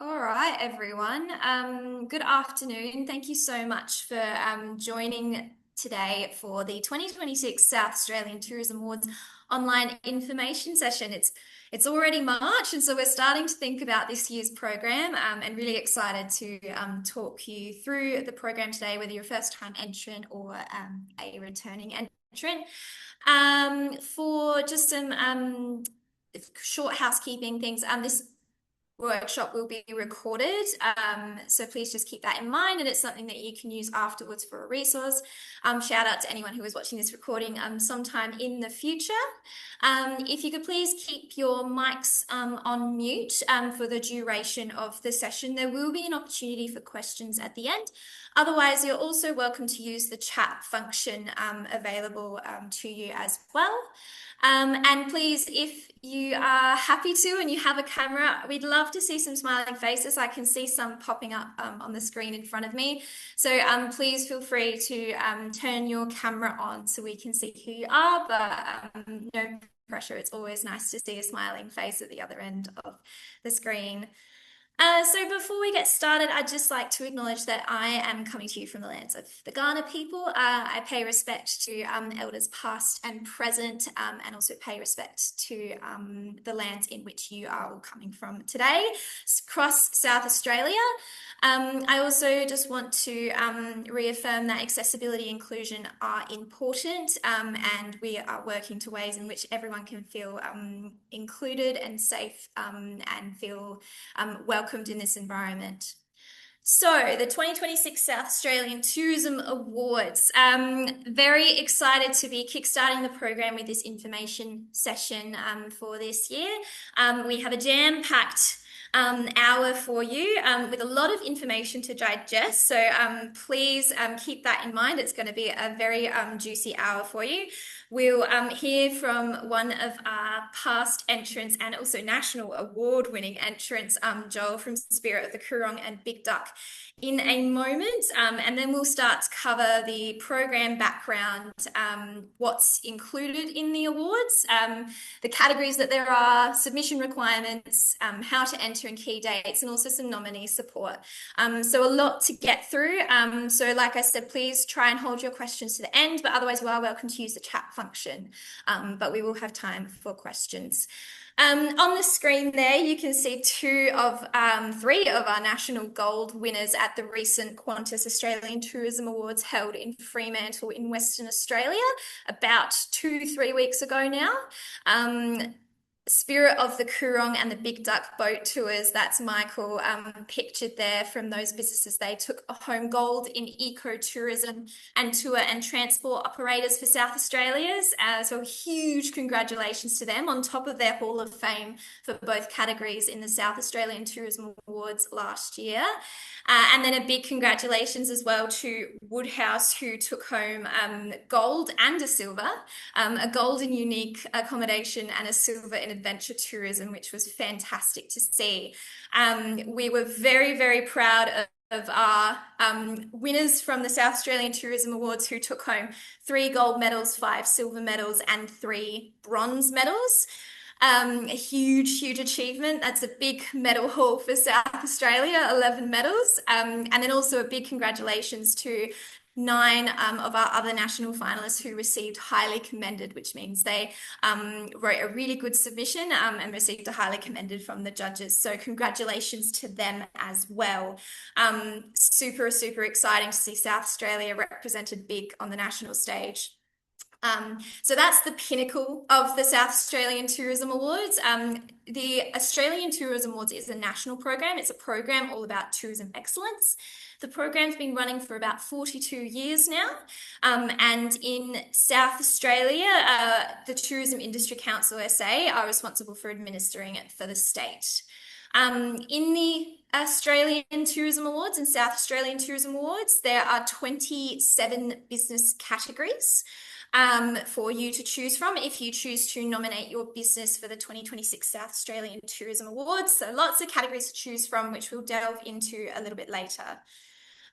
All right, everyone. Good afternoon. Thank you so much for joining today for the 2026 South Australian Tourism Awards online information session. It's already March, and so we're starting to think about this year's program, and really excited to talk you through the program today, whether you're a first-time entrant or a returning entrant. For just some short housekeeping things, this workshop will be recorded. So please just keep that in mind, and it's something that you can use afterwards for a resource. Shout out to anyone who is watching this recording sometime in the future. If you could please keep your mics on mute for the duration of the session. There will be an opportunity for questions at the end. Otherwise, you're also welcome to use the chat function available to you as well. And please, if you are happy to and you have a camera, we'd love to see some smiling faces. I can see some popping up on the screen in front of me. So please feel free to turn your camera on so we can see who you are, but no pressure. It's always nice to see a smiling face at the other end of the screen. So before we get started, I'd just like to acknowledge that I am coming to you from the lands of the Kaurna people. I pay respect to elders past and present, and also pay respect to the lands in which you are all coming from today across South Australia. I also just want to reaffirm that accessibility and inclusion are important, and we are working to ways in which everyone can feel included and safe, and feel welcomed in this environment. So, the 2026 South Australian Tourism Awards. Very excited to be kickstarting the program with this information session for this year. We have a jam-packed hour for you with a lot of information to digest. So please keep that in mind. It's going to be a very juicy hour for you. We'll hear from one of our past entrants and also national award-winning entrants, Joel from Spirit of the Coorong and Big Duck, in a moment. And then we'll start to cover the program background, what's included in the awards, the categories that there are, submission requirements, how to enter and key dates, and also some nominee support. So a lot to get through. So like I said, please try and hold your questions to the end, but otherwise you are welcome to use the chat function. But we will have time for questions. On the screen there, you can see three of our national gold winners at the recent Qantas Australian Tourism Awards held in Fremantle in Western Australia about 2-3 weeks ago now. Spirit of the Coorong and the Big Duck boat tours, that's Michael pictured there from those businesses. They took a home gold in ecotourism and tour and transport operators for South Australia's. So huge congratulations to them on top of their Hall of Fame for both categories in the South Australian Tourism Awards last year. And then a big congratulations as well to Woodhouse, who took home gold and a silver, a gold in unique accommodation and a silver in adventure tourism, which was fantastic to see. We were very, very proud of our winners from the South Australian Tourism Awards, who took home 3 gold medals, 5 silver medals, and 3 bronze medals. A huge, huge achievement. That's a big medal haul for South Australia, 11 medals. And then also a big congratulations to 9 of our other national finalists who received highly commended, which means they wrote a really good submission and received a highly commended from the judges. So congratulations to them as well. Super, super exciting to see South Australia represented big on the national stage. So that's the pinnacle of the South Australian Tourism Awards. The Australian Tourism Awards is a national program. It's a program all about tourism excellence. The program's been running for about 42 years now. And in South Australia, the Tourism Industry Council SA are responsible for administering it for the state. In the Australian Tourism Awards and South Australian Tourism Awards, there are 27 business categories for you to choose from if you choose to nominate your business for the 2026 South Australian Tourism Awards. So lots of categories to choose from, which we'll delve into a little bit later.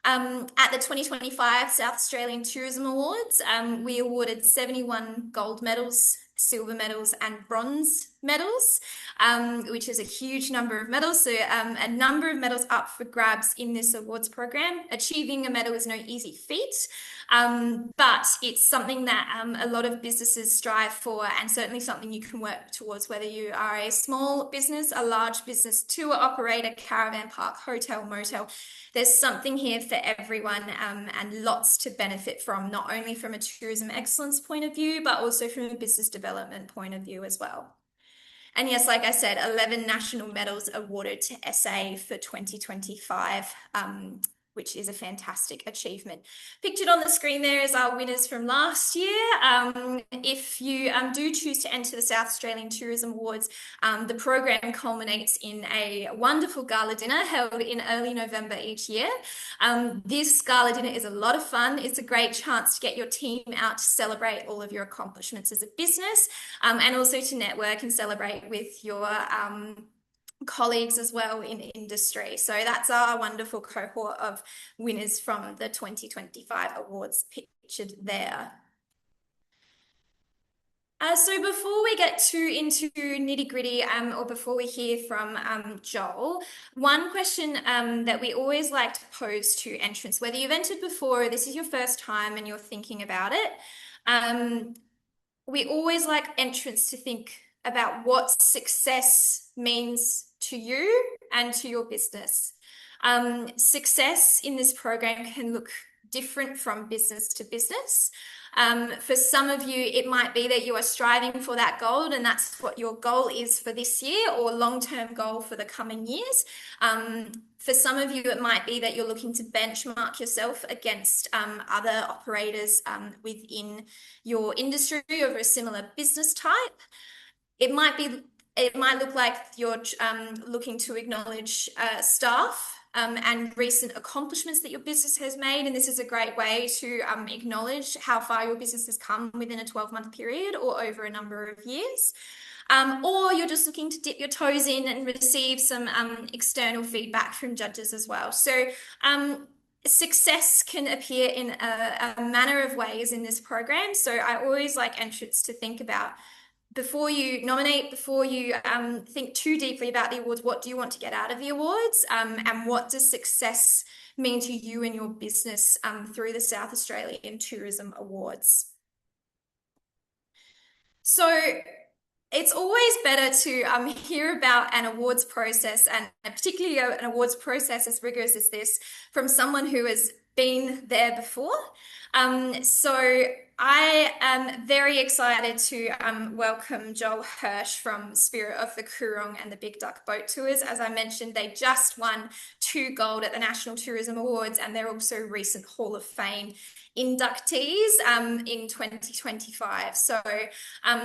At the 2025 South Australian Tourism Awards, we awarded 71 gold medals, silver medals, and bronze medals, which is a huge number of medals. So a number of medals up for grabs in this awards program. Achieving a medal is no easy feat, but it's something that a lot of businesses strive for, and certainly something you can work towards, whether you are a small business, a large business, tour operator, caravan park, hotel, motel. There's something here for everyone, and lots to benefit from, not only from a tourism excellence point of view, but also from a business development point of view as well. And yes, like I said, 11 national medals awarded to SA for 2025, which is a fantastic achievement. Pictured on the screen there is our winners from last year. If you do choose to enter the South Australian Tourism Awards, the program culminates in a wonderful gala dinner held in early November each year. This gala dinner is a lot of fun. It's a great chance to get your team out to celebrate all of your accomplishments as a business, and also to network and celebrate with your colleagues as well in industry. So that's our wonderful cohort of winners from the 2025 awards pictured there. So before we get too into nitty gritty, or before we hear from Joel, one question that we always like to pose to entrants, whether you've entered before or this is your first time and you're thinking about it, we always like entrants to think about what success means to you and to your business. Success in this program can look different from business to business. For some of you, it might be that you are striving for that goal, and that's what your goal is for this year or long-term goal for the coming years. For some of you, it might be that you're looking to benchmark yourself against other operators within your industry over a similar business type. It might look like you're looking to acknowledge staff and recent accomplishments that your business has made. And this is a great way to acknowledge how far your business has come within a 12-month period or over a number of years. Or you're just looking to dip your toes in and receive some external feedback from judges as well. So success can appear in a manner of ways in this program. So I always like entrants to think about, before you nominate, before you think too deeply about the awards, what do you want to get out of the awards? And what does success mean to you and your business through the South Australian Tourism Awards? So it's always better to hear about an awards process, and particularly an awards process as rigorous as this, from someone who has been there before. So I am very excited to welcome Joel Hirsch from Spirit of the Coorong and the Big Duck Boat Tours. As I mentioned, they just won 2 gold at the National Tourism Awards, and they're also recent Hall of Fame inductees in 2025. So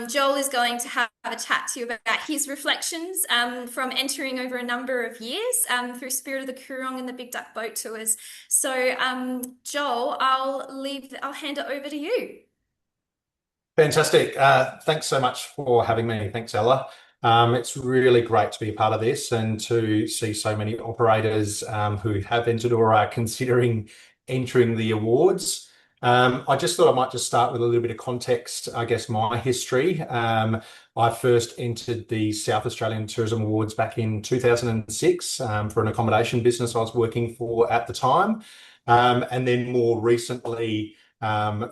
Joel is going to have a chat to you about his reflections from entering over a number of years through Spirit of the Coorong and the Big Duck Boat Tours. So Joel, I'll hand it over to you. Fantastic. Thanks so much for having me. Thanks, Ella. It's really great to be a part of this and to see so many operators who have entered or are considering entering the awards. I just thought I might just start with a little bit of context, I guess, my history. I first entered the South Australian Tourism Awards back in 2006 for an accommodation business I was working for at the time. And then more recently,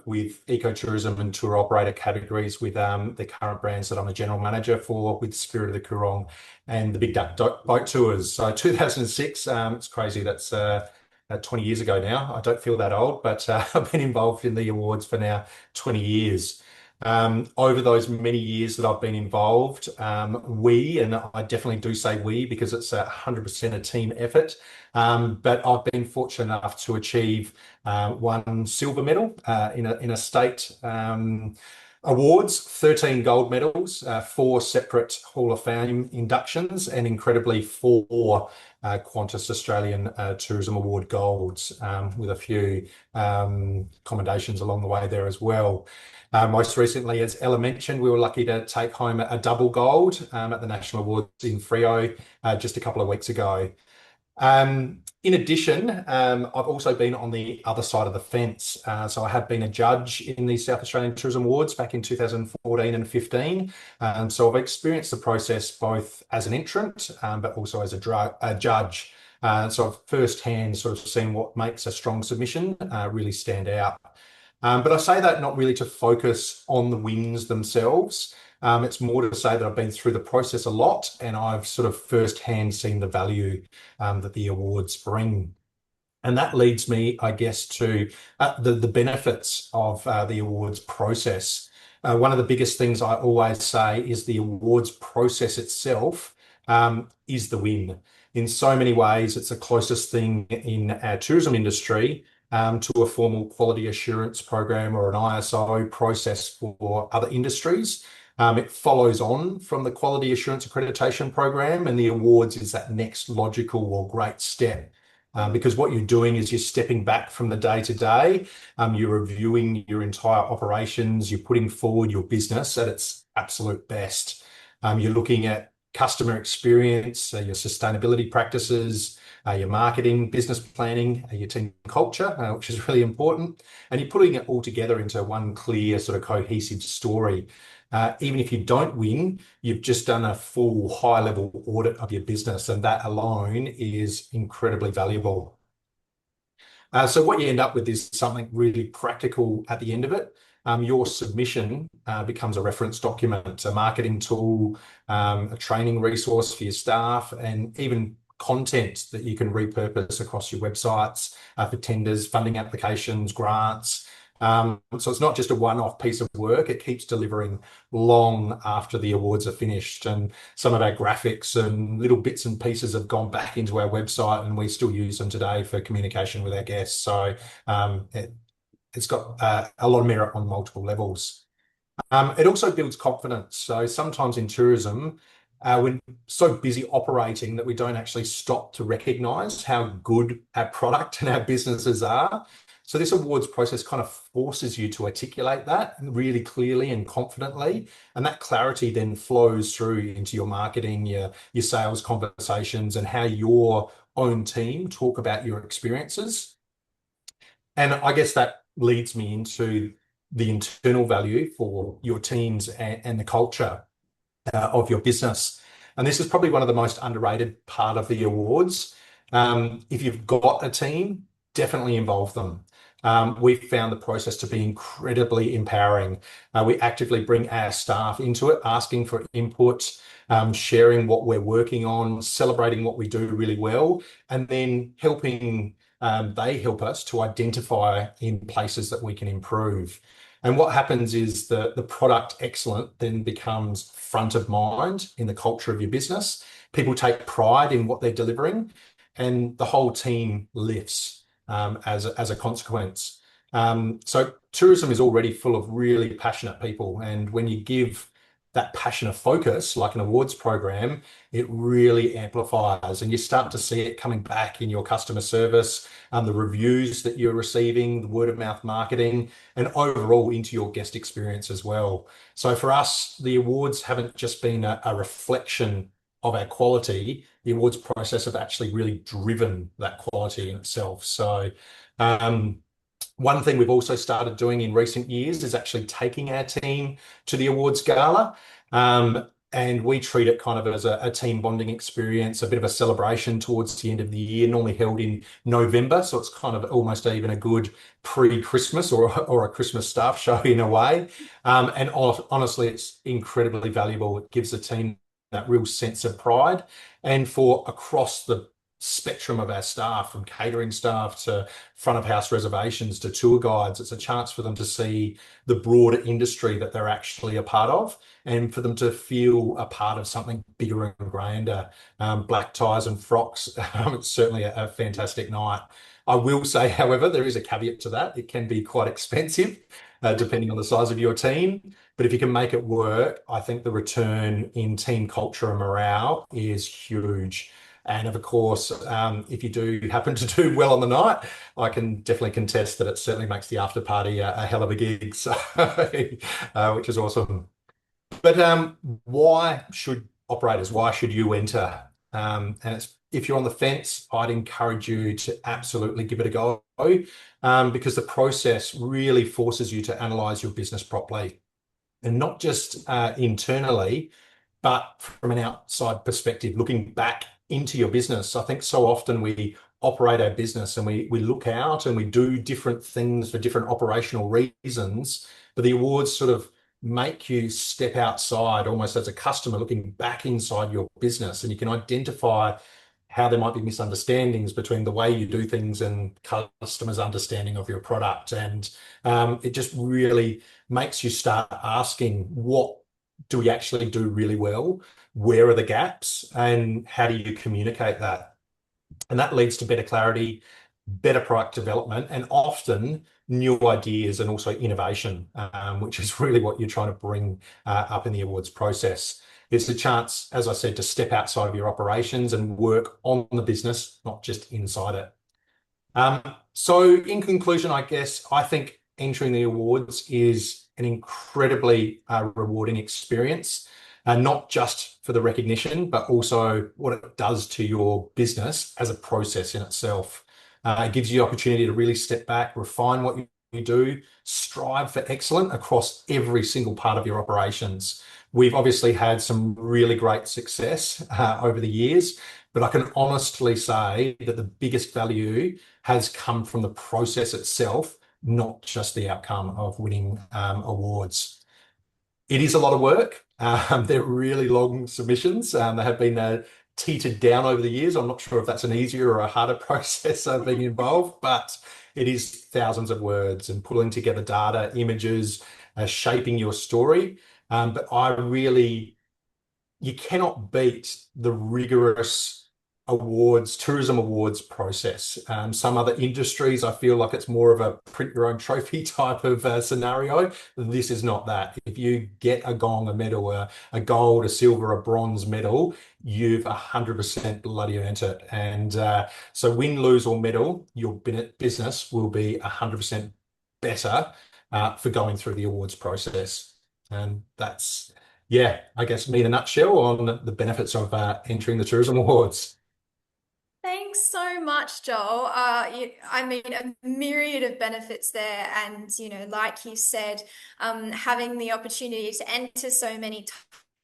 with ecotourism and tour operator categories with the current brands that I'm a general manager for, with Spirit of the Coorong and the Big Duck Boat Tours. So 2006, it's crazy, that's 20 years ago now. I don't feel that old, but I've been involved in the awards for now 20 years. Over those many years that I've been involved, we, and I definitely do say we because it's 100% a team effort, but I've been fortunate enough to achieve 1 silver medal in a state awards, 13 gold medals, 4 separate Hall of Fame inductions, and incredibly 4 Qantas Australian Tourism Award golds, with a few commendations along the way there as well. Most recently, as Ella mentioned, we were lucky to take home a double gold at the National Awards in Freo just a couple of weeks ago. In addition, I've also been on the other side of the fence. So I have been a judge in the South Australian Tourism Awards back in 2014 and 15. So I've experienced the process both as an entrant, but also as a judge. So I've firsthand sort of seen what makes a strong submission really stand out. But I say that not really to focus on the wins themselves. It's more to say that I've been through the process a lot and I've sort of firsthand seen the value that the awards bring. And that leads me, I guess, to the benefits of the awards process. One of the biggest things I always say is the awards process itself is the win. In so many ways, it's the closest thing in our tourism industry to a formal quality assurance program or an ISO process for other industries. It follows on from the quality assurance accreditation program, and the awards is that next logical or great step. Because what you're doing is you're stepping back from the day to day, you're reviewing your entire operations, you're putting forward your business at its absolute best. You're looking at customer experience, your sustainability practices, your marketing, business planning, your team culture, which is really important. And you're putting it all together into one clear, sort of cohesive story. Even if you don't win, you've just done a full high level audit of your business, and that alone is incredibly valuable. So what you end up with is something really practical at the end of it. Your submission becomes a reference document, a marketing tool, a training resource for your staff, and even content that you can repurpose across your websites for tenders, funding applications, grants. So it's not just a one-off piece of work, it keeps delivering long after the awards are finished. And some of our graphics and little bits and pieces have gone back into our website and we still use them today for communication with our guests. So it's got a lot of merit on multiple levels. It also builds confidence. So sometimes in tourism, we're so busy operating that we don't actually stop to recognize how good our product and our businesses are. So this awards process kind of forces you to articulate that really clearly and confidently. And that clarity then flows through into your marketing, your sales conversations, and how your own team talk about your experiences. And I guess that leads me into the internal value for your teams and the culture of your business. And this is probably one of the most underrated part of the awards. If you've got a team, definitely involve them. We've found the process to be incredibly empowering. We actively bring our staff into it, asking for input, sharing what we're working on, celebrating what we do really well, and then helping they help us to identify in places that we can improve. And what happens is the product excellent then becomes front of mind in the culture of your business. People take pride in what they're delivering, and the whole team lifts as a consequence. So tourism is already full of really passionate people, and when you give that passion of focus, like an awards program, it really amplifies and you start to see it coming back in your customer service, the reviews that you're receiving, the word of mouth marketing, and overall into your guest experience as well. So for us, the awards haven't just been a reflection of our quality. The awards process have actually really driven that quality in itself. So one thing we've also started doing in recent years is actually taking our team to the awards gala. And we treat it kind of as a team bonding experience, a bit of a celebration towards the end of the year, normally held in November. So it's kind of almost even a good pre-Christmas or a Christmas staff show in a way. And honestly, it's incredibly valuable. It gives the team that real sense of pride. And for across the spectrum of our staff, from catering staff to front of house reservations to tour guides, it's a chance for them to see the broader industry that they're actually a part of and for them to feel a part of something bigger and grander. Black ties and frocks, it's certainly a fantastic night. I will say, however, there is a caveat to that. It can be quite expensive, depending on the size of your team. But if you can make it work, I think the return in team culture and morale is huge. And of course, if you do happen to do well on the night, I can definitely contest that it certainly makes the after party a hell of a gig, so, which is awesome. But why should operators, why should you enter? And it's if you're on the fence, I'd encourage you to absolutely give it a go, because the process really forces you to analyze your business properly, and not just internally, but from an outside perspective, looking back into your business. I think so often we operate our business and we look out and we do different things for different operational reasons, but the awards sort of make you step outside almost as a customer looking back inside your business, and you can identify how there might be misunderstandings between the way you do things and customers' understanding of your product. And it just really makes you start asking, what do we actually do really well? Where are the gaps? And how do you communicate that? And that leads to better clarity, better product development, and often new ideas and also innovation, which is really what you're trying to bring up in the awards process. It's a chance, as I said, to step outside of your operations and work on the business, not just inside it. So in conclusion, I guess I think entering the awards is an incredibly rewarding experience, not just for the recognition, but also what it does to your business as a process in itself. It gives you the opportunity to really step back, refine what you do, strive for excellence across every single part of your operations. We've obviously had some really great success over the years, but I can honestly say that the biggest value has come from the process itself, not just the outcome of winning awards. It is a lot of work. They're really long submissions. They have been teetered down over the years. I'm not sure if that's an easier or a harder process being involved, but it is thousands of words and pulling together data, images, shaping your story. But you cannot beat the rigorous tourism awards process. Some other industries, I feel like it's more of a print your own trophy type of scenario. This is not that. If you get a gong, a medal, a gold, a silver, a bronze medal, you've 100% bloody earned it. And so win, lose, or medal, your business will be 100% better for going through the awards process. And that's, yeah, I guess me in a nutshell on the benefits of entering the tourism awards. Thanks so much, Joel. I mean, a myriad of benefits there. And, like you said, having the opportunity to enter so many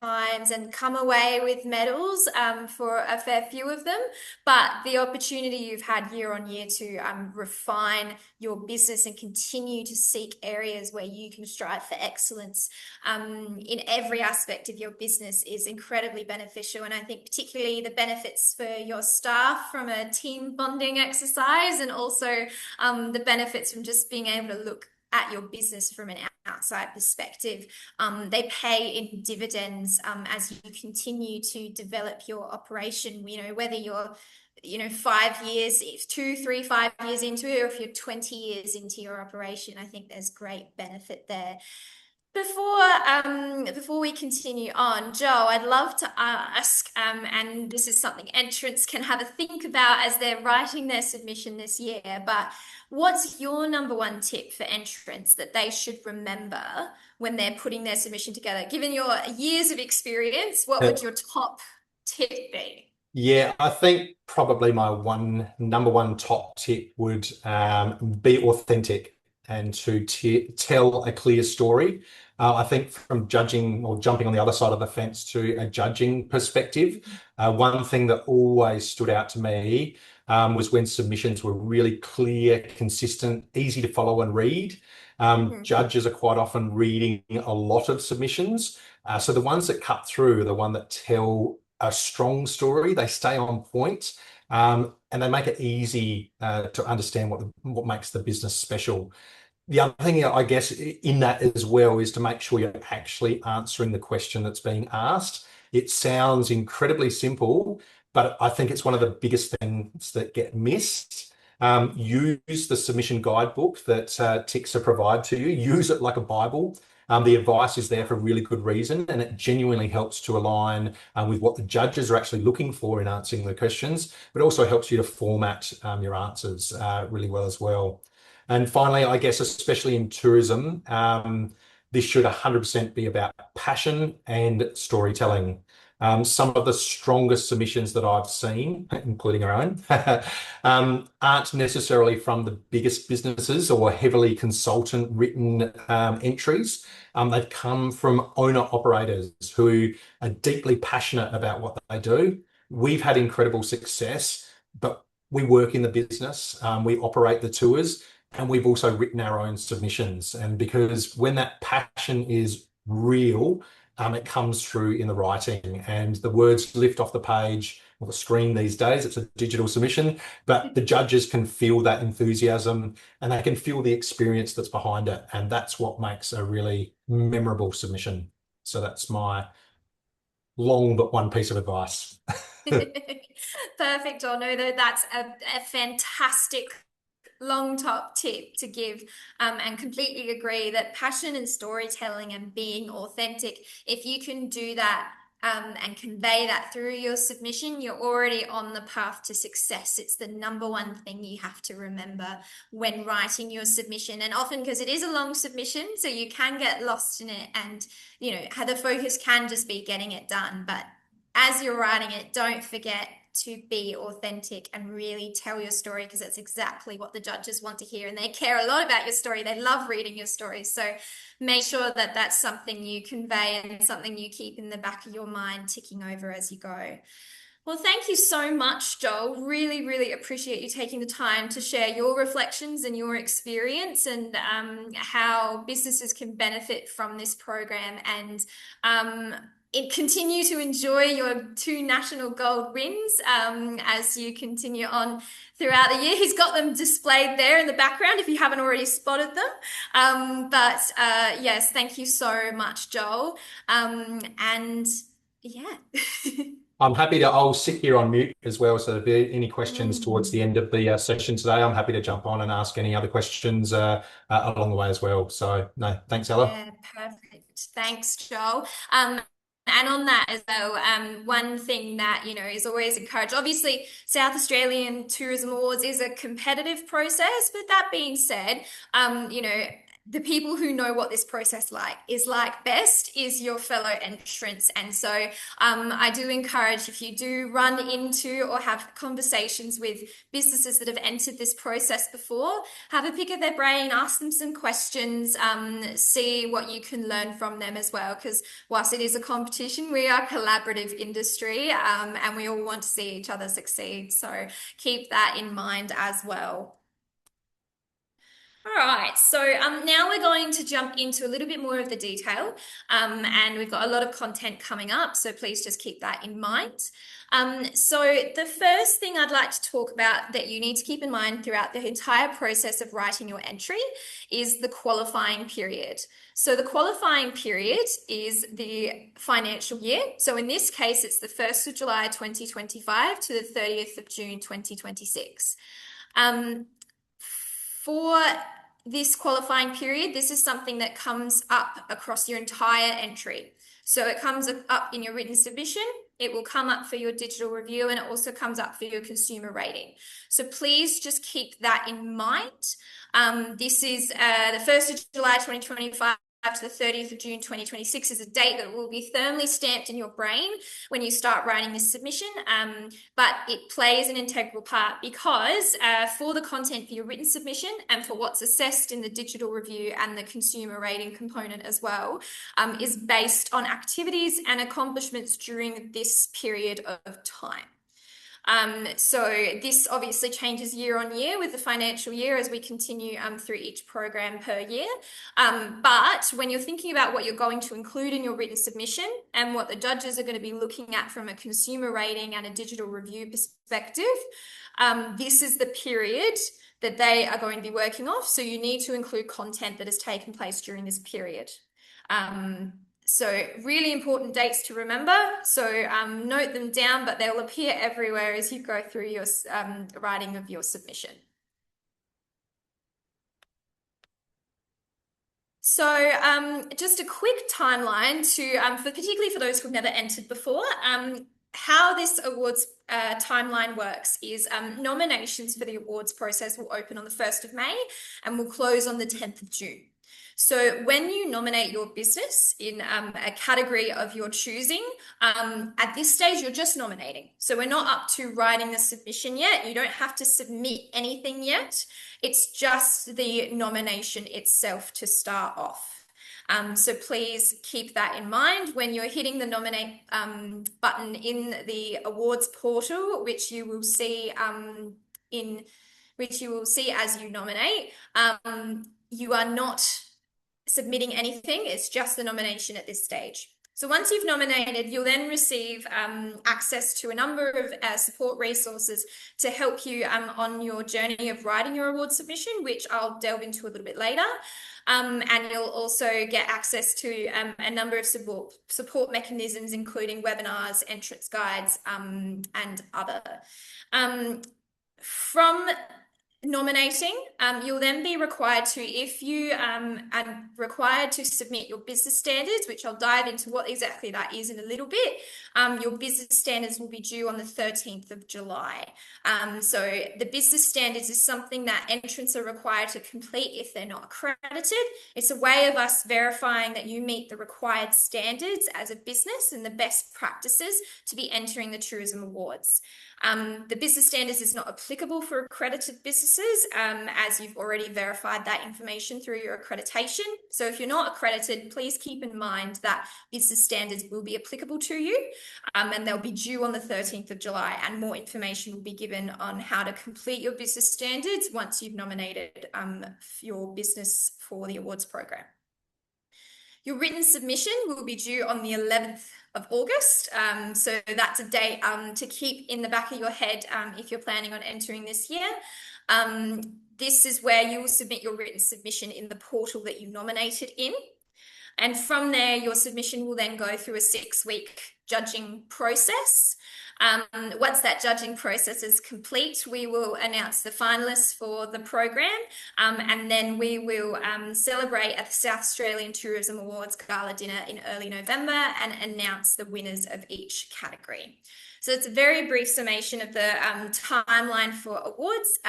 times and come away with medals for a fair few of them, but the opportunity you've had year on year to refine your business and continue to seek areas where you can strive for excellence in every aspect of your business is incredibly beneficial. And I think particularly the benefits for your staff from a team bonding exercise, and also the benefits from just being able to look at your business from an outside perspective. They pay in dividends as you continue to develop your operation, whether you're 5 years, 2, 3, 5 years into it, or if you're 20 years into your operation. I think there's great benefit there. Before we continue on, Joe, I'd love to ask, and this is something entrants can have a think about as they're writing their submission this year, but what's your number one tip for entrants that they should remember when they're putting their submission together? Given your years of experience, what would your top tip be? Yeah, I think probably my number one top tip would be authentic and to tell a clear story. I think from judging or jumping on the other side of the fence to a judging perspective, one thing that always stood out to me was when submissions were really clear, consistent, easy to follow and read. Judges are quite often reading a lot of submissions. So the ones that cut through are the one that tell a strong story. They stay on point, and they make it easy to understand what makes the business special. The other thing, I guess, in that as well is to make sure you're actually answering the question that's being asked. It sounds incredibly simple, but I think it's one of the biggest things that get missed. Use the submission guidebook that ticks are provide to you. Use it like a Bible. The advice is there for a really good reason, and it genuinely helps to align with what the judges are actually looking for in answering the questions, but also helps you to format your answers really well as well. And finally, I guess, especially in tourism, this should 100% be about passion and storytelling. Some of the strongest submissions that I've seen, including our own, aren't necessarily from the biggest businesses or heavily consultant written entries. They've come from owner operators who are deeply passionate about what they do. We've had incredible success, but we work in the business, we operate the tours, and we've also written our own submissions. And because when that passion is real, it comes through in the writing and the words lift off the page or the screen these days. It's a digital submission, but the judges can feel that enthusiasm and they can feel the experience that's behind it. And that's what makes a really memorable submission. So that's my long but one piece of advice. Perfect. Oh no, that's a fantastic long top tip to give, and completely agree that passion and storytelling and being authentic, if you can do that, and convey that through your submission, you're already on the path to success. It's the number one thing you have to remember when writing your submission. And often, because it is a long submission, so you can get lost in it, and how the focus can just be getting it done. But as you're writing it, don't forget to be authentic and really tell your story, because that's exactly what the judges want to hear. And they care a lot about your story. They love reading your story. So make sure that that's something you convey and something you keep in the back of your mind, ticking over as you go. Well, thank you so much, Joel. Really, really appreciate you taking the time to share your reflections and your experience, and how businesses can benefit from this program, and continue to enjoy your 2 national gold wins, as you continue on throughout the year. He's got them displayed there in the background if you haven't already spotted them. Yes, thank you so much, Joel. And yeah. I'm happy to, I'll sit here on mute as well. So if there are any questions towards the Mm. end of the session today, I'm happy to jump on and ask any other questions along the way as well. So no, thanks, Ella. Yeah, perfect. Thanks, Joel. And on that as well, one thing that, is always encouraged, obviously, South Australian Tourism Awards is a competitive process, but that being said, the people who know what this process is like best is your fellow entrants. And so I do encourage, if you do run into or have conversations with businesses that have entered this process before, have a pick of their brain, ask them some questions, see what you can learn from them as well. Because whilst it is a competition, we are a collaborative industry, and we all want to see each other succeed. So keep that in mind as well. All right, so now we're going to jump into a little bit more of the detail, and we've got a lot of content coming up, so please just keep that in mind. So the first thing I'd like to talk about that you need to keep in mind throughout the entire process of writing your entry is the qualifying period. So the qualifying period is the financial year. So in this case, it's the 1st of July 2025 to the 30th of June 2026. For this qualifying period, this is something that comes up across your entire entry. So it comes up in your written submission, it will come up for your digital review, and it also comes up for your consumer rating. So please just keep that in mind. This is the 1st of July 2025 to the 30th of June 2026 is a date that will be firmly stamped in your brain when you start writing this submission. But it plays an integral part because for the content for your written submission and for what's assessed in the digital review and the consumer rating component as well, is based on activities and accomplishments during this period of time. So this obviously changes year on year with the financial year as we continue through each program per year. But when you're thinking about what you're going to include in your written submission and what the judges are going to be looking at from a consumer rating and a digital review perspective, this is the period that they are going to be working off. So you need to include content that has taken place during this period. So really important dates to remember. So note them down, but they'll appear everywhere as you go through your writing of your submission. So just a quick timeline to, particularly for those who've never entered before, how this awards timeline works is nominations for the awards process will open on the 1st of May and will close on the 10th of June. So when you nominate your business in a category of your choosing, at this stage, you're just nominating. So we're not up to writing the submission yet. You don't have to submit anything yet. It's just the nomination itself to start off. So please keep that in mind when you're hitting the nominate button in the awards portal, which you will see in which you will see as you nominate. You are not submitting anything. It's just the nomination at this stage. So once you've nominated, you'll then receive access to a number of support resources to help you on your journey of writing your award submission, which I'll delve into a little bit later. And you'll also get access to a number of support mechanisms, including webinars, entrance guides, and other. From nominating, you'll then be required to, if you are required to submit your business standards, which I'll dive into what exactly that is in a little bit. Your business standards will be due on the 13th of July. So the business standards is something that entrants are required to complete if they're not accredited. It's a way of us verifying that you meet the required standards as a business and the best practices to be entering the Tourism Awards. The business standards is not applicable for accredited businesses, as you've already verified that information through your accreditation. So if you're not accredited, please keep in mind that business standards will be applicable to you, and they'll be due on the 13th of July, and more information will be given on how to complete your business standards once you've nominated your business for the awards program. Your written submission will be due on the 11th of August. So that's a date to keep in the back of your head if you're planning on entering this year. This is where you will submit your written submission in the portal that you nominated in. And from there, your submission will then go through a 6-week judging process. Once that judging process is complete, we will announce the finalists for the program, and then we will celebrate at the South Australian Tourism Awards Gala Dinner in early November and announce the winners of each category. So it's a very brief summation of the timeline for awards.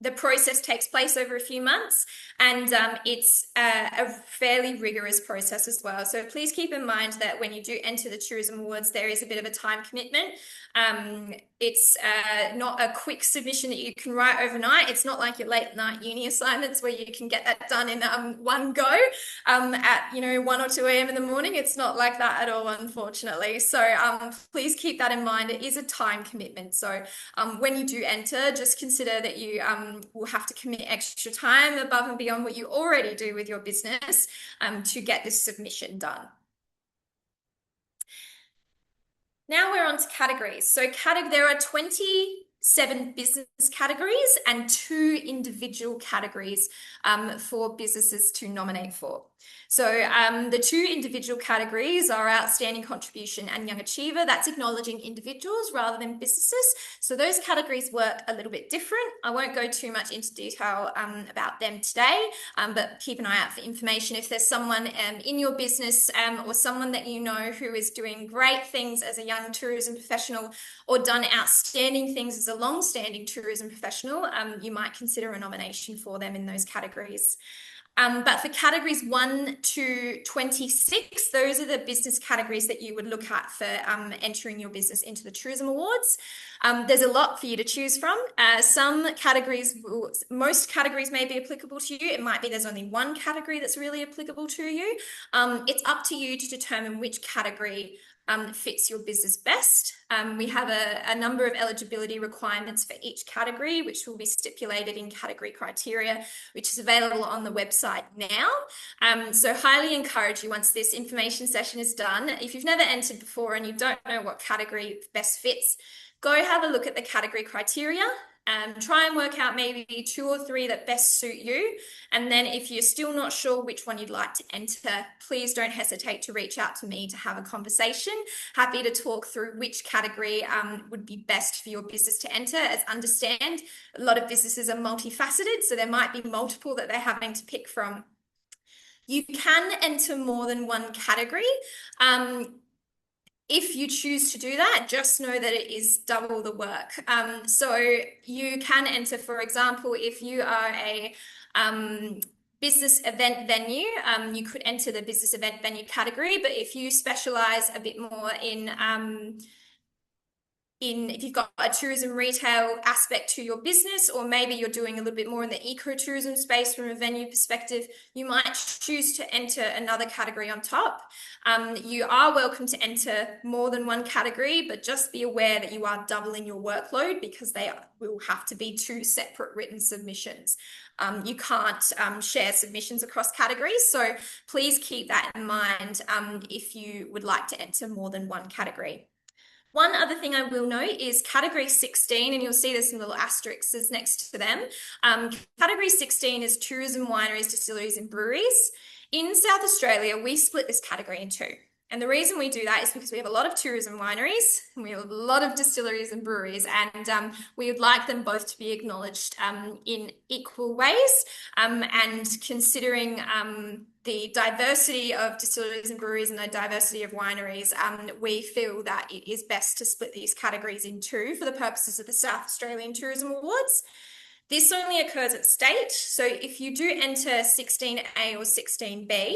The process takes place over a few months, and it's a fairly rigorous process as well. So please keep in mind that when you do enter the Tourism Awards, there is a bit of a time commitment. It's not a quick submission that you can write overnight. It's not like your late night uni assignments where you can get that done in one go at 1 or 2 a.m. in the morning. It's not like that at all, unfortunately. So please keep that in mind. It is a time commitment. So when you do enter, just consider that you will have to commit extra time above and beyond what you already do with your business to get this submission done. Now we're on to categories. So there are 27 business categories and 2 individual categories for businesses to nominate for. So the 2 individual categories are outstanding contribution and young achiever. That's acknowledging individuals rather than businesses. So those categories work a little bit different. I won't go too much into detail about them today, but keep an eye out for information. If there's someone in your business or someone that you know who is doing great things as a young tourism professional or done outstanding things as a long-standing tourism professional, you might consider a nomination for them in those categories. But for categories 1 to 26, those are the business categories that you would look at for entering your business into the Tourism Awards. There's a lot for you to choose from. Most categories may be applicable to you. It might be there's only one category that's really applicable to you. It's up to you to determine which category fits your business best. We have a number of eligibility requirements for each category, which will be stipulated in category criteria, which is available on the website now. So highly encourage you, once this information session is done, if you've never entered before and you don't know what category best fits, go have a look at the category criteria. Try and work out maybe 2 or 3 that best suit you. And then if you're still not sure which one you'd like to enter, please don't hesitate to reach out to me to have a conversation. Happy to talk through which category would be best for your business to enter. As understand, a lot of businesses are multifaceted, so there might be multiple that they're having to pick from. You can enter more than one category. If you choose to do that, just know that it is double the work. So you can enter, for example, if you are business event venue, you could enter the business event venue category, but if you specialize a bit more in if you've got a tourism retail aspect to your business, or maybe you're doing a little bit more in the ecotourism space from a venue perspective, you might choose to enter another category on top. You are welcome to enter more than one category, but just be aware that you are doubling your workload because they will have to be two separate written submissions. You can't share submissions across categories, so please keep that in mind if you would like to enter more than one category. One other thing I will note is category 16, and you'll see there's some little asterisks next to them. Category 16 is tourism, wineries, distilleries, and breweries. In South Australia, we split this category in two. And the reason we do that is because we have a lot of tourism wineries and we have a lot of distilleries and breweries, and we would like them both to be acknowledged in equal ways. And considering the diversity of distilleries and breweries and the diversity of wineries, we feel that it is best to split these categories in two for the purposes of the South Australian Tourism Awards. This only occurs at state, so if you do enter 16A or 16B,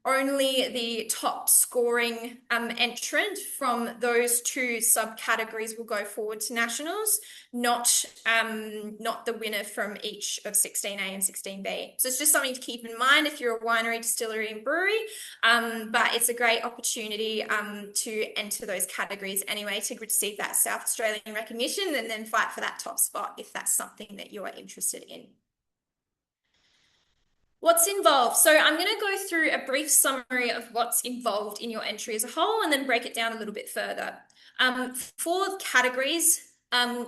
only the top scoring entrant from those two subcategories will go forward to nationals, not the winner from each of 16A and 16B. So it's just something to keep in mind if you're a winery, distillery, and brewery, but it's a great opportunity to enter those categories anyway to receive that South Australian recognition and then fight for that top spot if that's something that you are interested in. What's involved? So I'm going to go through a brief summary of what's involved in your entry as a whole and then break it down a little bit further. For categories,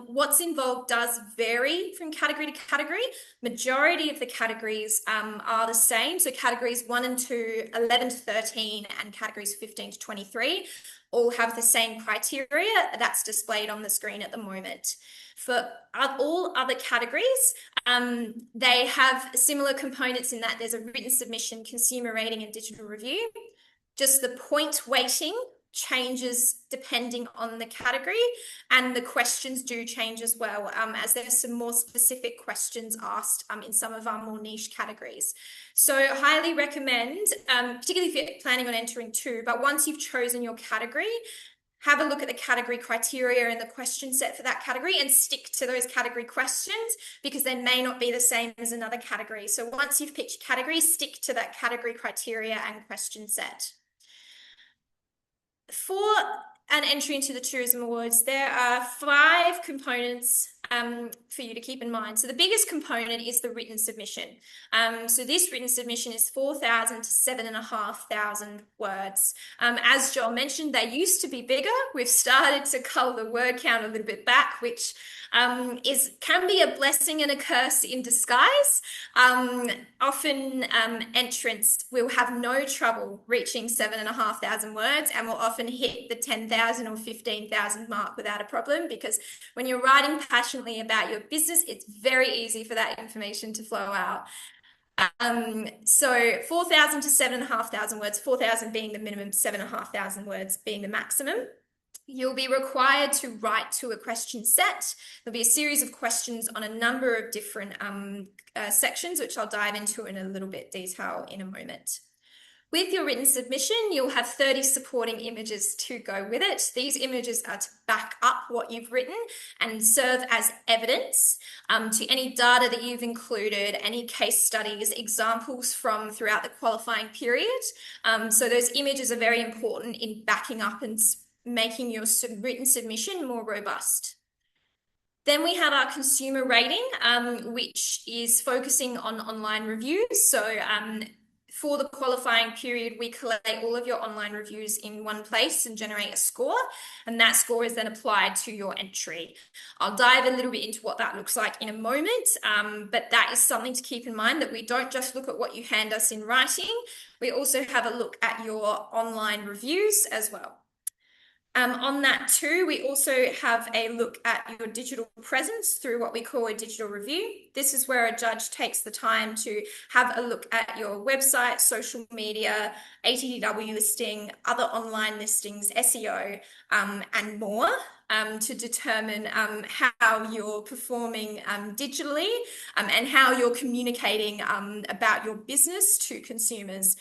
what's involved does vary from category to category. Majority of the categories are the same. So categories 1 and 2, 11 to 13, and categories 15 to 23 all have the same criteria that's displayed on the screen at the moment. For all other categories, they have similar components in that there's a written submission, consumer rating, and digital review. Just the point weighting changes depending on the category, and the questions do change as well, as there's some more specific questions asked in some of our more niche categories. So highly recommend, particularly if you're planning on entering two, but once you've chosen your category, have a look at the category criteria and the question set for that category and stick to those category questions because they may not be the same as another category. So once you've picked your category, stick to that category criteria and question set. For an entry into the Tourism Awards, there are 5 components for you to keep in mind. So the biggest component is the written submission. So this written submission is 4,000 to 7,500 words. As Joel mentioned, they used to be bigger. We've started to cull the word count a little bit back, which can be a blessing and a curse in disguise. Often entrants will have no trouble reaching 7,500 words and will often hit the 10,000 or 15,000 mark without a problem, because when you're writing passionately about your business, it's very easy for that information to flow out. So 4,000 to 7,500 words, 4,000 being the minimum, 7,500 words being the maximum. You'll be required to write to a question set. There'll be a series of questions on a number of different sections, which I'll dive into in a little bit detail in a moment. With your written submission, you'll have 30 supporting images to go with it. These images are to back up what you've written and serve as evidence to any data that you've included, any case studies, examples from throughout the qualifying period. So those images are very important in backing up and making your written submission more robust. Then we have our consumer rating, which is focusing on online reviews. So for the qualifying period, we collate all of your online reviews in one place and generate a score, and that score is then applied to your entry. I'll dive a little bit into what that looks like in a moment, but that is something to keep in mind, that we don't just look at what you hand us in writing, we also have a look at your online reviews as well. On that too, we also have a look at your digital presence through what we call a digital review. This is where a judge takes the time to have a look at your website, social media, ATDW listing, other online listings, SEO, and more. to determine how you're performing digitally and how you're communicating about your business to consumers.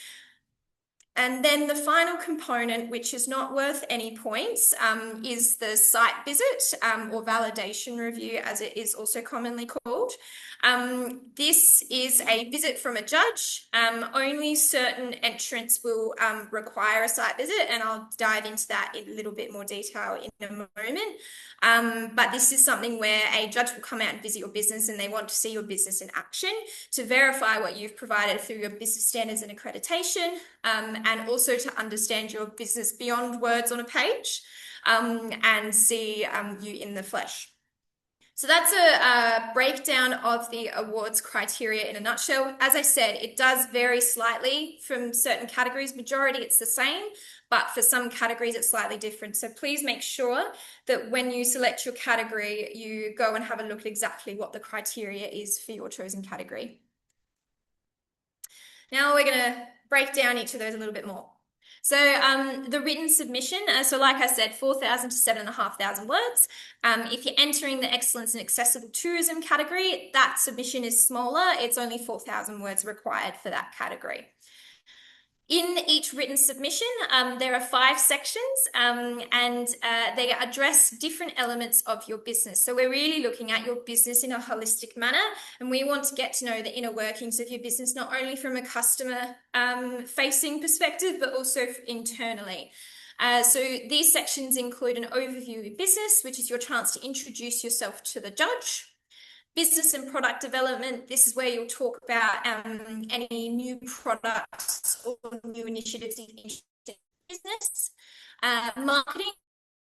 And then the final component, which is not worth any points, is the site visit or validation review, as it is also commonly called. This is a visit from a judge. Only certain entrants will require a site visit, and I'll dive into that in a little bit more detail in a moment. But this is something where a judge will come out and visit your business, and they want to see your business in action to verify what you've provided through your business standards and accreditation, and also to understand your business beyond words on a page, and see you in the flesh. So that's a breakdown of the awards criteria in a nutshell. As I said, it does vary slightly from certain categories. Majority, it's the same, but for some categories, it's slightly different. So please make sure that when you select your category, you go and have a look at exactly what the criteria is for your chosen category. Now we're going to break down each of those a little bit more. So the written submission, so like I said, 4,000 to 7,500 words. If you're entering the excellence and accessible tourism category, that submission is smaller. It's only 4,000 words required for that category. In each written submission, there are 5 sections, and they address different elements of your business. So we're really looking at your business in a holistic manner, and we want to get to know the inner workings of your business, not only from a customer facing perspective, but also internally. So these sections include an overview of your business, which is your chance to introduce yourself to the judge. Business and product development, this is where you'll talk about any new products or new initiatives in business. Marketing,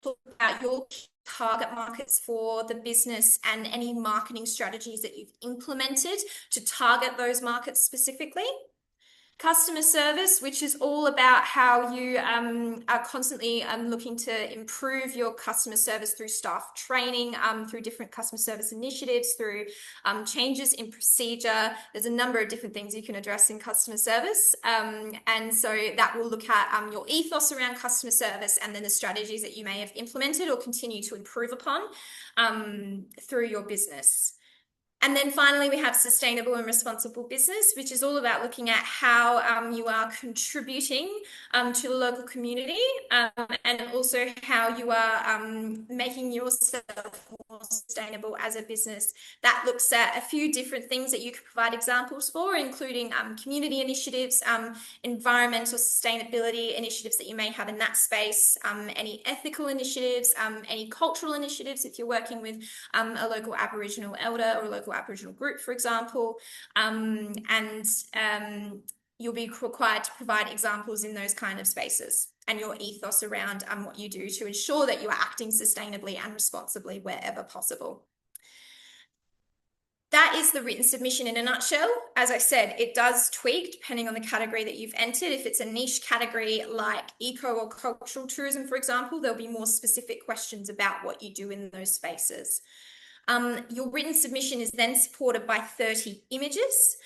talk about your target markets for the business and any marketing strategies that you've implemented to target those markets specifically. Customer service, which is all about how you are constantly looking to improve your customer service through staff training, through different customer service initiatives, through changes in procedure. There's a number of different things you can address in customer service. And so that will look at your ethos around customer service and then the strategies that you may have implemented or continue to improve upon through your business. And then finally, we have sustainable and responsible business, which is all about looking at how you are contributing to the local community, and also how you are making yourself more sustainable as a business. That looks at a few different things that you could provide examples for, including community initiatives, environmental sustainability initiatives that you may have in that space, any ethical initiatives, any cultural initiatives if you're working with a local Aboriginal elder or a local Aboriginal group, for example, and you'll be required to provide examples in those kind of spaces and your ethos around what you do to ensure that you are acting sustainably and responsibly wherever possible. That is the written submission in a nutshell. As I said, it does tweak depending on the category that you've entered. If it's a niche category like eco or cultural tourism, for example, there'll be more specific questions about what you do in those spaces. Your written submission is then supported by 30 images.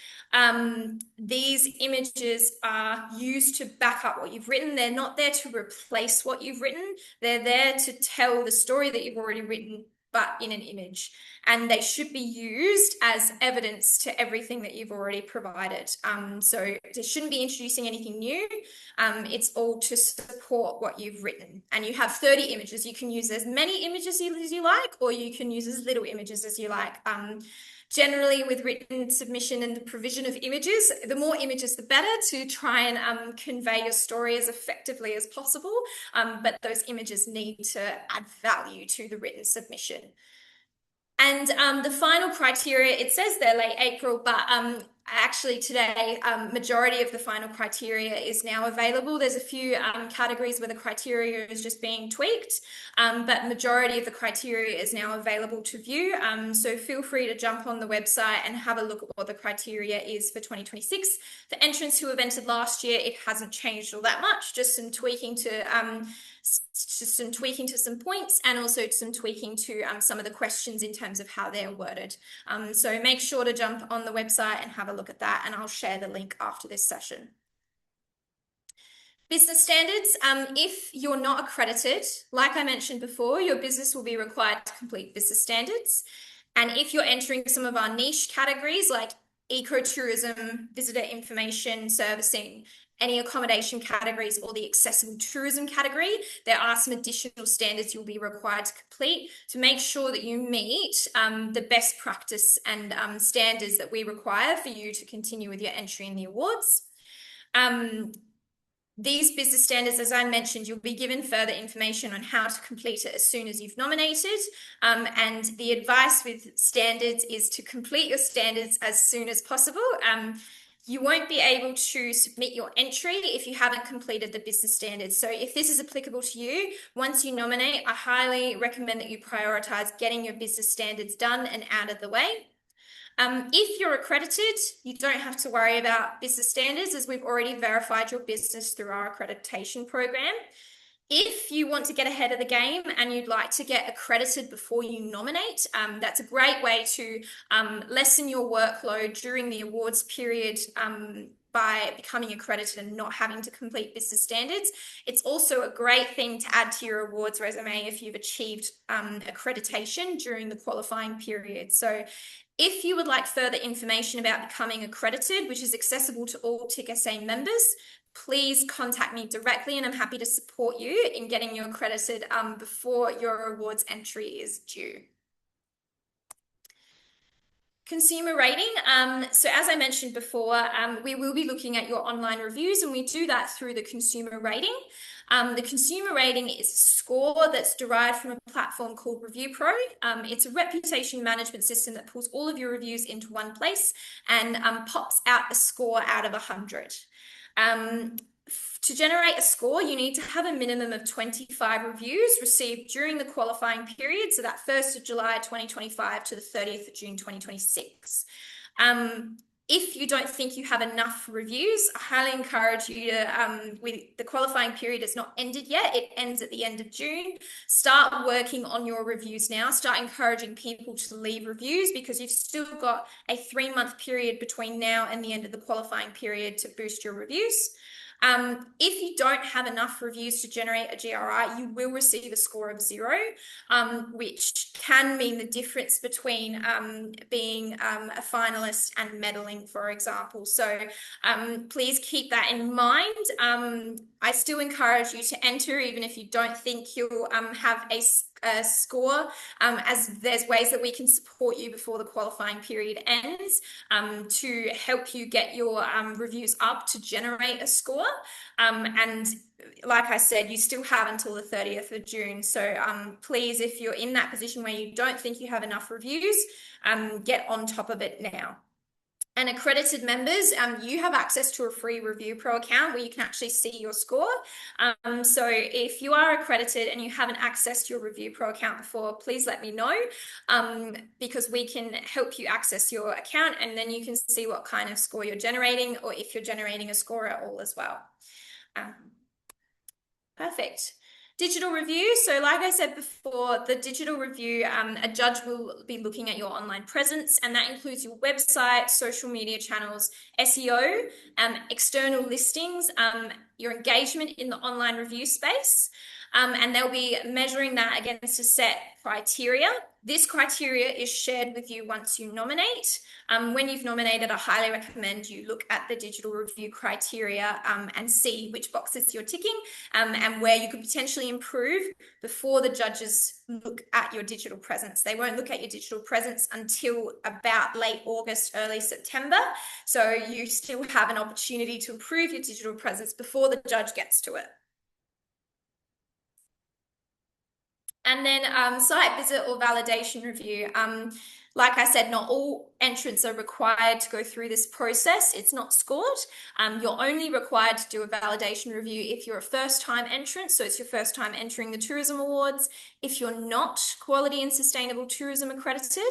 These images are used to back up what you've written. They're not there to replace what you've written. They're there to tell the story that you've already written, but in an image. And they should be used as evidence to everything that you've already provided. So they shouldn't be introducing anything new. It's all to support what you've written. And you have 30 images. You can use as many images as you like, or you can use as little images as you like. Generally, with written submission and the provision of images, the more images, the better, to try and convey your story as effectively as possible. But those images need to add value to the written submission. And the final criteria, it says there late April, but actually today, majority of the final criteria is now available. There's a few categories where the criteria is just being tweaked, but majority of the criteria is now available to view. So feel free to jump on the website and have a look at what the criteria is for 2026. For entrants who have entered last year, it hasn't changed all that much, just some tweaking to some points, and also some tweaking to some of the questions in terms of how they're worded. So make sure to jump on the website and have a look at that, and I'll share the link after this session. Business standards. If you're not accredited, like I mentioned before, your business will be required to complete business standards. And if you're entering some of our niche categories like ecotourism, visitor information servicing, any accommodation categories, or the accessible tourism category, there are some additional standards you'll be required to complete to make sure that you meet the best practice and standards that we require for you to continue with your entry in the awards. Um, these business standards, as I mentioned, you'll be given further information on how to complete it as soon as you've nominated. And the advice with standards is to complete your standards as soon as possible. You won't be able to submit your entry if you haven't completed the business standards. So if this is applicable to you, once you nominate, I highly recommend that you prioritize getting your business standards done and out of the way. If you're accredited, you don't have to worry about business standards as we've already verified your business through our accreditation program. If you want to get ahead of the game and you'd like to get accredited before you nominate, that's a great way to lessen your workload during the awards period by becoming accredited and not having to complete business standards. It's also a great thing to add to your awards resume if you've achieved accreditation during the qualifying period. So if you would like further information about becoming accredited, which is accessible to all TIC-SA members, please contact me directly and I'm happy to support you in getting you accredited before your awards entry is due. Consumer rating. So as I mentioned before, we will be looking at your online reviews and we do that through the consumer rating. The consumer rating is a score that's derived from a platform called Review Pro. It's a reputation management system that pulls all of your reviews into one place and pops out a score out of 100. To generate a score, you need to have a minimum of 25 reviews received during the qualifying period, so that 1st of July 2025 to the 30th of June 2026. If you don't think you have enough reviews, I highly encourage you to, the qualifying period has not ended yet, it ends at the end of June. Start working on your reviews now. Start encouraging people to leave reviews because you've still got a 3-month period between now and the end of the qualifying period to boost your reviews. If you don't have enough reviews to generate a GRI, you will receive a score of 0, which can mean the difference between being a finalist and medaling, for example. So please keep that in mind. I still encourage you to enter, even if you don't think you'll have a score, as there's ways that we can support you before the qualifying period ends to help you get your reviews up to generate a score. And like I said, you still have until the 30th of June. So please, if you're in that position where you don't think you have enough reviews, get on top of it now. And accredited members, you have access to a free Review Pro account where you can actually see your score. So if you are accredited and you haven't accessed your Review Pro account before, please let me know because we can help you access your account and then you can see what kind of score you're generating or if you're generating a score at all as well. Perfect. Digital review. So like I said before, the digital review, a judge will be looking at your online presence, and that includes your website, social media channels, SEO, external listings, your engagement in the online review space. And they'll be measuring that against a set criteria. This criteria is shared with you once you nominate. When you've nominated, I highly recommend you look at the digital review criteria and see which boxes you're ticking and where you could potentially improve before the judges look at your digital presence. They won't look at your digital presence until about late August, early September. So you still have an opportunity to improve your digital presence before the judge gets to it. And then site visit or validation review. Like I said, not all entrants are required to go through this process. It's not scored. You're only required to do a validation review if you're a first-time entrant, so it's your first time entering the tourism awards. If you're not quality and sustainable tourism accredited,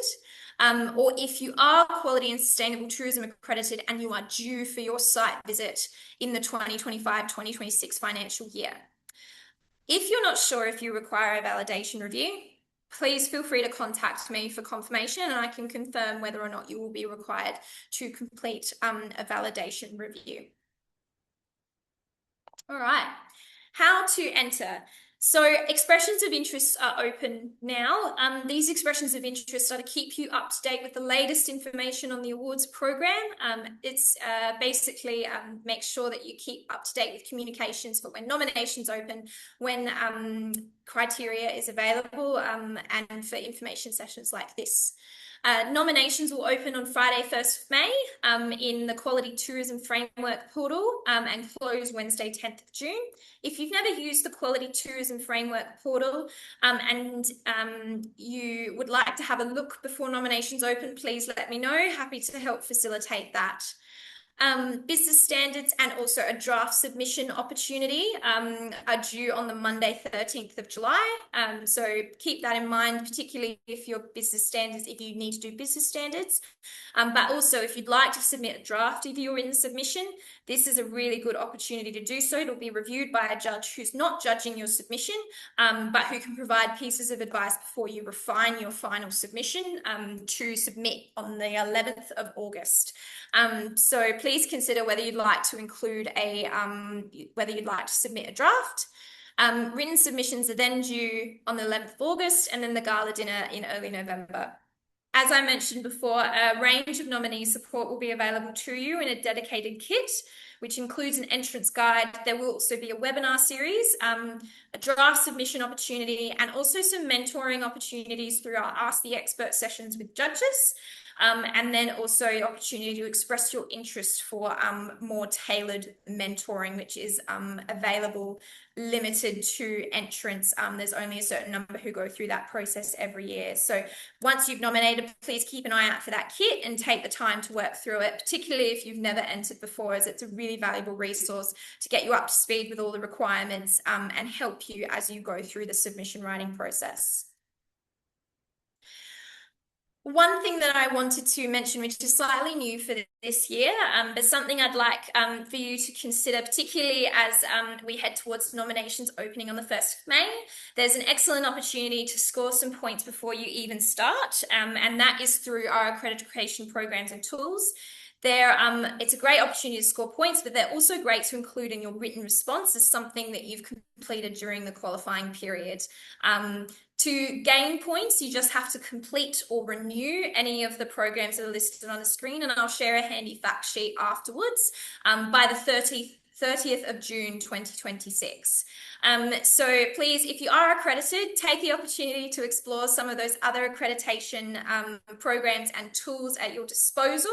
or if you are quality and sustainable tourism accredited and you are due for your site visit in the 2025-2026 financial year. If you're not sure if you require a validation review, please feel free to contact me for confirmation and I can confirm whether or not you will be required to complete a validation review. All right. How to enter. So expressions of interest are open now. These expressions of interest are to keep you up to date with the latest information on the awards program. It's basically make sure that you keep up to date with communications for when nominations open, when criteria is available, and for information sessions like this. Nominations will open on Friday, 1st of May in the Quality Tourism Framework portal and close Wednesday, 10th of June. If you've never used the Quality Tourism Framework portal and you would like to have a look before nominations open, please let me know. Happy to help facilitate that. Business standards and also a draft submission opportunity are due on the Monday, 13th of July. So keep that in mind, particularly if your business standards, if you need to do business standards. But also if you'd like to submit a draft of your written submission, this is a really good opportunity to do so. It'll be reviewed by a judge who's not judging your submission, but who can provide pieces of advice before you refine your final submission to submit on the 11th of August. So please consider whether you'd like to include whether you'd like to submit a draft. Written submissions are then due on the 11th of August and then the gala dinner in early November. As I mentioned before, a range of nominee support will be available to you in a dedicated kit, which includes an entrance guide. There will also be a webinar series, a draft submission opportunity, and also some mentoring opportunities through our Ask the Expert sessions with judges. And then also the opportunity to express your interest for more tailored mentoring, which is available, limited to entrants. There's only a certain number who go through that process every year. So once you've nominated, please keep an eye out for that kit and take the time to work through it, particularly if you've never entered before, as it's a really valuable resource to get you up to speed with all the requirements and help you as you go through the submission writing process. One thing that I wanted to mention, which is slightly new for this year, but something I'd like for you to consider, particularly as we head towards nominations opening on the 1st of May, there's an excellent opportunity to score some points before you even start, and that is through our accreditation programs and tools. It's a great opportunity to score points, but they're also great to include in your written response as something that you've completed during the qualifying period. To gain points, you just have to complete or renew any of the programs that are listed on the screen, and I'll share a handy fact sheet afterwards by the 30th of June 2026. So please, if you are accredited, take the opportunity to explore some of those other accreditation programs and tools at your disposal.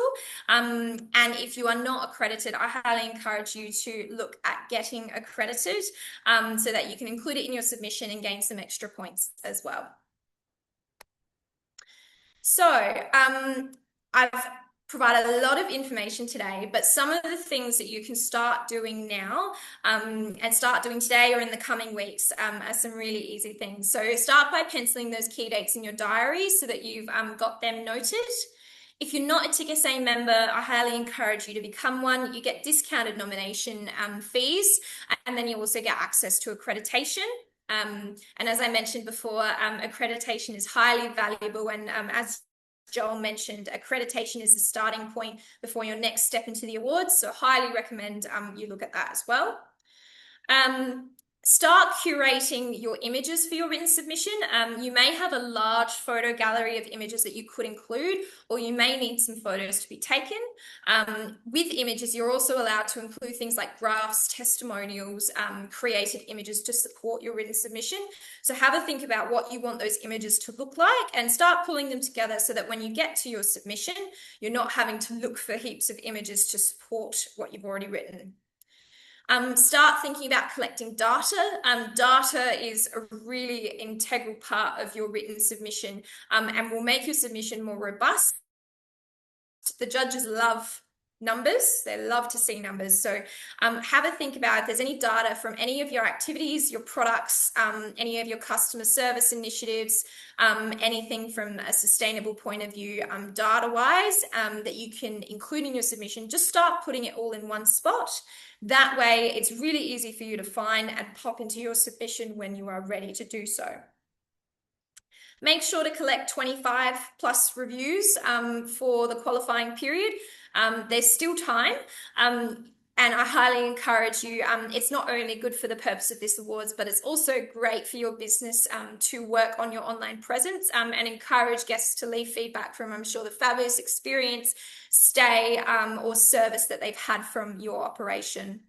And if you are not accredited, I highly encourage you to look at getting accredited so that you can include it in your submission and gain some extra points as well. So I've provided a lot of information today, but some of the things that you can start doing now and start doing today or in the coming weeks are some really easy things. So start by penciling those key dates in your diary so that you've got them noted. If you're not a TKSA member, I highly encourage you to become one. You get discounted nomination fees, and then you also get access to accreditation. And as I mentioned before, accreditation is highly valuable, and as Joel mentioned, accreditation is the starting point before your next step into the awards, so highly recommend you look at that as well. Start curating your images for your written submission. You may have a large photo gallery of images that you could include, or you may need some photos to be taken. With images, you're also allowed to include things like graphs, testimonials, created images to support your written submission. So have a think about what you want those images to look like and start pulling them together so that when you get to your submission, you're not having to look for heaps of images to support what you've already written. Start thinking about collecting data. Data is a really integral part of your written submission and will make your submission more robust. The judges love numbers. They love to see numbers. So have a think about if there's any data from any of your activities, your products, any of your customer service initiatives, anything from a sustainable point of view, data-wise, that you can include in your submission. Just start putting it all in one spot. That way, it's really easy for you to find and pop into your submission when you are ready to do so. Make sure to collect 25 plus reviews for the qualifying period. There's still time. And I highly encourage you. It's not only good for the purpose of this awards, but it's also great for your business to work on your online presence and encourage guests to leave feedback from, I'm sure, the fabulous experience, stay, or service that they've had from your operation.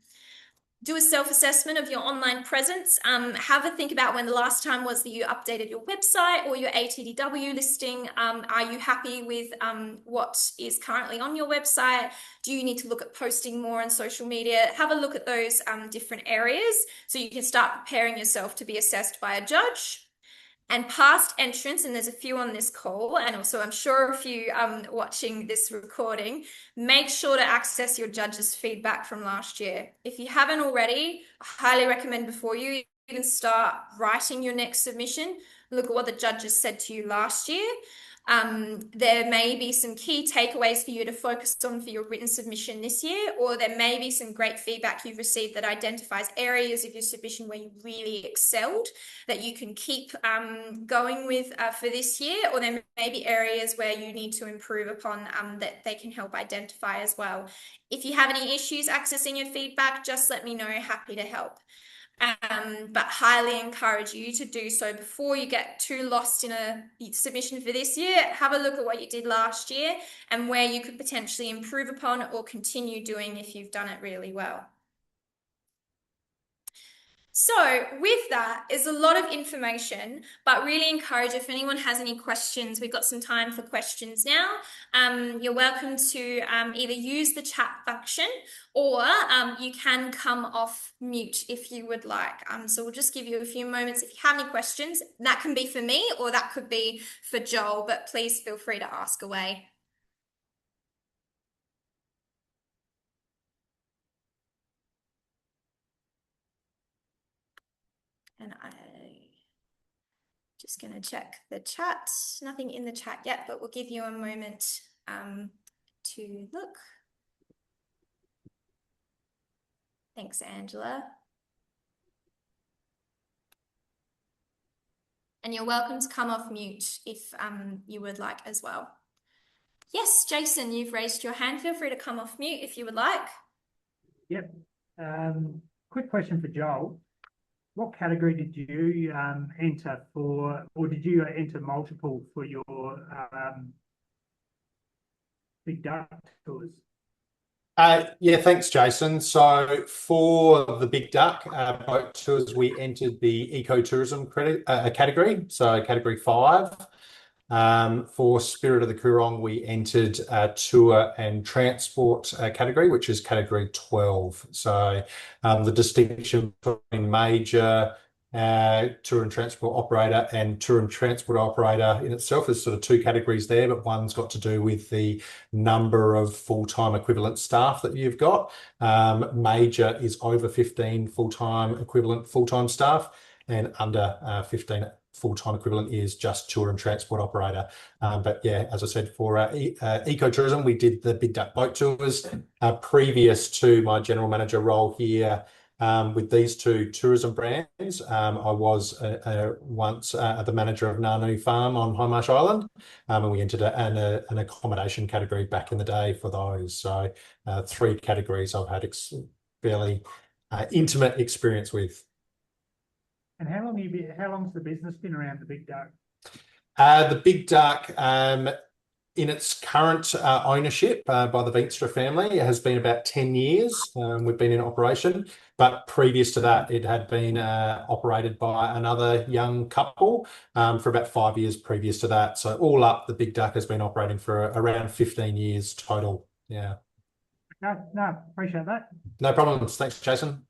Do a self-assessment of your online presence. Have a think about when the last time was that you updated your website or your ATDW listing. Are you happy with what is currently on your website? Do you need to look at posting more on social media? Have a look at those different areas so you can start preparing yourself to be assessed by a judge. And past entrants, and there's a few on this call, and also I'm sure a few watching this recording, make sure to access your judges' feedback from last year. If you haven't already, I highly recommend before you even start writing your next submission, look at what the judges said to you last year. There may be some key takeaways for you to focus on for your written submission this year, or there may be some great feedback you've received that identifies areas of your submission where you really excelled that you can keep going with for this year, or there may be areas where you need to improve upon that they can help identify as well. If you have any issues accessing your feedback, just let me know. Happy to help. But highly encourage you to do so before you get too lost in a submission for this year. Have a look at what you did last year and where you could potentially improve upon or continue doing if you've done it really well. So with that is a lot of information, but really encourage if anyone has any questions, we've got some time for questions now. You're welcome to either use the chat function or you can come off mute if you would like. So we'll just give you a few moments if you have any questions. That can be for me or that could be for Joel, but please feel free to ask away. And I just going to check the chat. Nothing in the chat yet, but we'll give you a moment to look. Thanks, Angela. And you're welcome to come off mute if you would like as well. Yes, Jason, you've raised your hand. Feel free to come off mute if you would like. Yep. Quick question for Joel. What category did you enter for, or did you enter multiple for your big duck tours? Yeah, thanks, Jason. So for the Big Duck boat tours, we entered the ecotourism category, so category 5. For Spirit of the Coorong, we entered tour and transport category, which is category 12. So the distinction between major tour and transport operator and tour and transport operator in itself is sort of 2 categories there, but one's got to do with the number of full-time equivalent staff that you've got. Major is over 15 full-time equivalent full-time staff, and under 15 full-time equivalent is just tour and transport operator. But yeah, as I said, for ecotourism, we did the Big Duck boat tours. Previous to my general manager role here, with these 2 tourism brands, I was once the manager of Nanu Farm on Highmarsh Island, and we entered an accommodation category back in the day for those. So 3 categories I've had fairly intimate experience with. And how long's the business been around, the Big Duck? The Big Duck, in its current ownership by the Veenstra family, it has been about 10 years. We've been in operation, but previous to that, it had been operated by another young couple for about 5 years previous to that. So all up, the Big Duck has been operating for around 15 years total. Yeah. No, appreciate that. No problems. Thanks, Jason.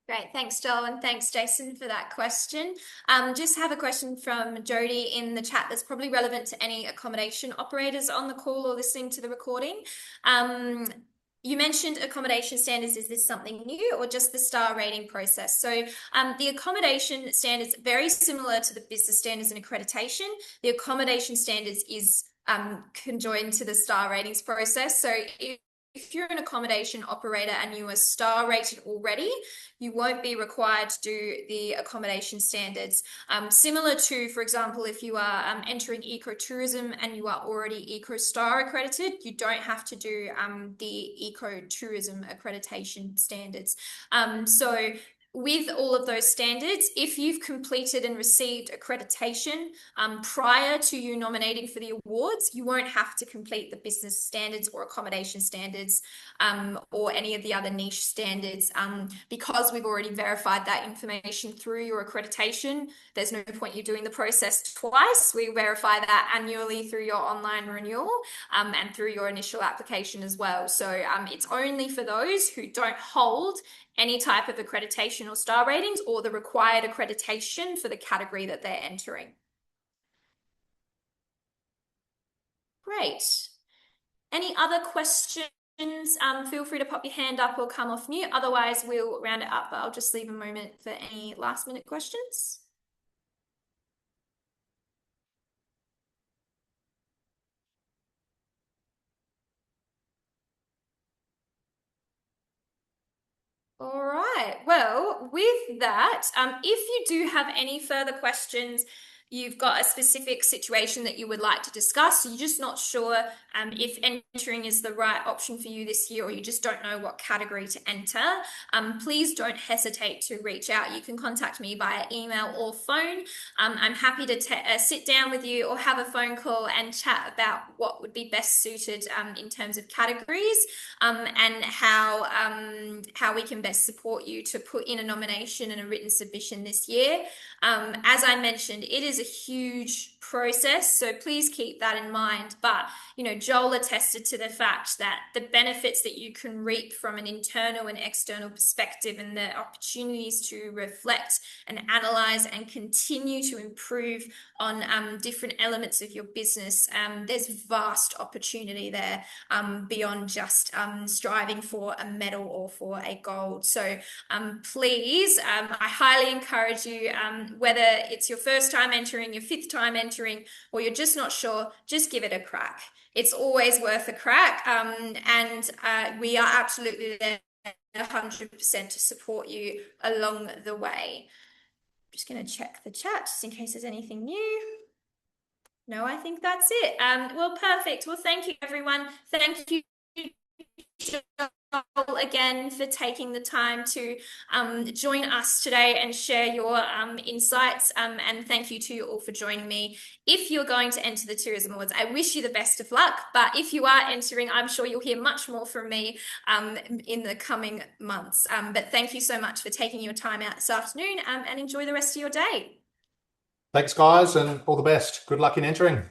Great, thanks, Joel, and thanks, Jason, for that question. Just have a question from Jody in the chat that's probably relevant to any accommodation operators on the call or listening to the recording. You mentioned accommodation standards. Is this something new or just the star rating process? So the accommodation standards, very similar to the business standards and accreditation. The accommodation standards is conjoined to the star ratings process. So if you're an accommodation operator and you are star rated already, you won't be required to do the accommodation standards. Similar to, for example, if you are entering ecotourism and you are already EcoStar accredited, you don't have to do the ecotourism accreditation standards. So with all of those standards, if you've completed and received accreditation prior to you nominating for the awards, you won't have to complete the business standards or accommodation standards or any of the other niche standards because we've already verified that information through your accreditation. There's no point you doing the process twice. We verify that annually through your online renewal and through your initial application as well. So it's only for those who don't hold any type of accreditation or star ratings or the required accreditation for the category that they're entering. Great. Any other questions? Feel free to pop your hand up or come off mute. Otherwise, we'll round it up, but I'll just leave a moment for any last minute questions. All right. Well, with that, if you do have any further questions, you've got a specific situation that you would like to discuss, you're just not sure if entering is the right option for you this year, or you just don't know what category to enter, please don't hesitate to reach out. You can contact me via email or phone. I'm happy to sit down with you or have a phone call and chat about what would be best suited in terms of categories and how we can best support you to put in a nomination and a written submission this year. As I mentioned, it is a huge process, so please keep that in mind. But, you know, Joel attested to the fact that the benefits that you can reap from an internal and external perspective and the opportunities to reflect and analyze and continue to improve on different elements of your business, there's vast opportunity there beyond just striving for a medal or for a gold. So please, I highly encourage you, whether it's your first time entering, your fifth time entering, or you're just not sure, just give it a crack. It's always worth a crack, and we are absolutely there 100% to support you along the way. I'm just going to check the chat just in case there's anything new. No, I think that's it. Well, perfect. Well, thank you, everyone. Thank you, Joel, again for taking the time to join us today and share your insights. And thank you to you all for joining me. If you're going to enter the Tourism Awards, I wish you the best of luck. But if you are entering, I'm sure you'll hear much more from me in the coming months. But thank you so much for taking your time out this afternoon and enjoy the rest of your day. Thanks, guys, and all the best. Good luck in entering.